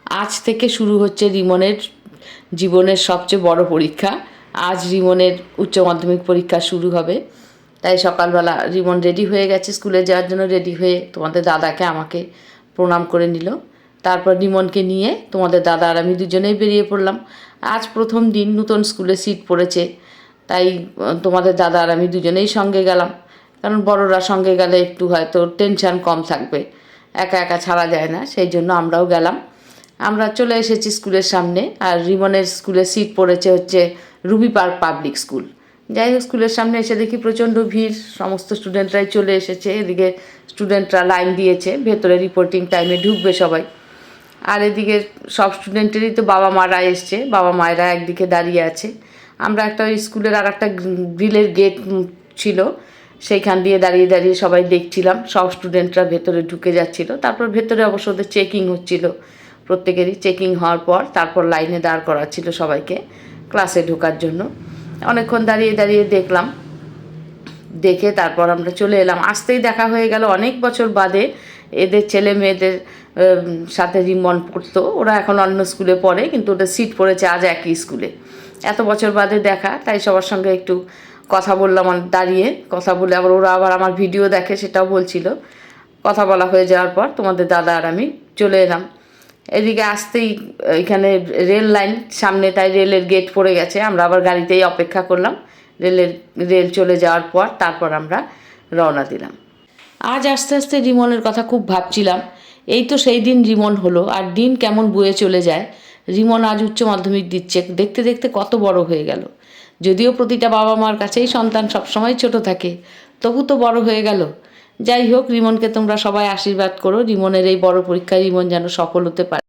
আজ থেকে শুরু হচ্ছে রিমনের জীবনের সবচেয়ে বড় পরীক্ষা। আজ রিমনের উচ্চ মাধ্যমিক পরীক্ষা শুরু হবে। তাই সকালবেলা রিমন রেডি হয়ে গেছে, স্কুলে যাওয়ার জন্য রেডি হয়ে তোমাদের দাদাকে আমাকে প্রণাম করে নিল। তারপর রিমনকে নিয়ে তোমাদের দাদা আর আমি দুজনেই বেরিয়ে পড়লাম। আজ প্রথম দিন, নতুন স্কুলে সিট পড়েছে, তাই তোমাদের দাদা আর আমি দুজনেই সঙ্গে গেলাম। কারণ বড়রা সঙ্গে গেলে একটু হয়তো টেনশান কম থাকবে, একা একা ছাড়া যায় না, সেই জন্য আমরাও গেলাম। আমরা চলে এসেছি স্কুলের সামনে। আর রিমনের স্কুলে সিট পড়েছে হচ্ছে রুবি পার্ক পাবলিক স্কুল। যাই হোক, স্কুলের সামনে এসে দেখি প্রচণ্ড ভিড়, সমস্ত স্টুডেন্টরাই চলে এসেছে। এদিকে স্টুডেন্টরা লাইন দিয়েছে, ভেতরে রিপোর্টিং টাইমে ঢুকবে সবাই। আর এদিকে সব স্টুডেন্টেরই তো বাবা মারা এসছে, বাবা মায়েরা একদিকে দাঁড়িয়ে আছে। আমরা একটা ওই স্কুলের আর একটা গ্রিলের গেট ছিল, সেইখান দিয়ে দাঁড়িয়ে দাঁড়িয়ে সবাই দেখছিলাম। সব স্টুডেন্টরা ভেতরে ঢুকে যাচ্ছিল। তারপর ভেতরে অবশ্য ওদের চেকিং হচ্ছিল, প্রত্যেকেরই চেকিং হওয়ার পর তারপর লাইনে দাঁড় করাচ্ছিল সবাইকে ক্লাসে ঢোকার জন্য। অনেকক্ষণ দাঁড়িয়ে দাঁড়িয়ে দেখলাম, দেখে তারপর আমরা চলে এলাম। আসতেই দেখা হয়ে গেল অনেক বছর বাদে এদের ছেলে মেয়েদের সাথে রিমন পড়তো। ওরা এখন অন্য স্কুলে পড়ে, কিন্তু ওদের সিট পড়েছে আজ একই স্কুলে। এত বছর বাদে দেখা, তাই সবার সঙ্গে একটু কথা বললাম। দাঁড়িয়ে কথা বলে আবার ওরা আবার আমার ভিডিও দেখে, সেটাও বলছিল। কথা বলা হয়ে যাওয়ার পর তোমাদের দাদা আর আমি চলে এলাম। এদিকে আসতেই এখানে রেল লাইন সামনে, তাই রেলের গেট পড়ে গেছে। আমরা আবার গাড়িতেই অপেক্ষা করলাম রেল চলে যাওয়ার পর। তারপর আমরা রওনা দিলাম। আজ আস্তে আস্তে রিমনের কথা খুব ভাবছিলাম। এই তো সেই দিন রিমন হলো, আর দিন কেমন বয়ে চলে যায়। রিমন আজ উচ্চ মাধ্যমিক দিচ্ছে, দেখতে দেখতে কত বড় হয়ে গেল। যদিও প্রতিটা বাবা মার কাছেই সন্তান সবসময় ছোট থাকে, তবু তো বড় হয়ে গেল। যাই হোক, রিমনকে তোমরা সবাই আশীর্বাদ করো। রিমনের এই বড় পরীক্ষায় রিমন যেন সফল হতে পারে।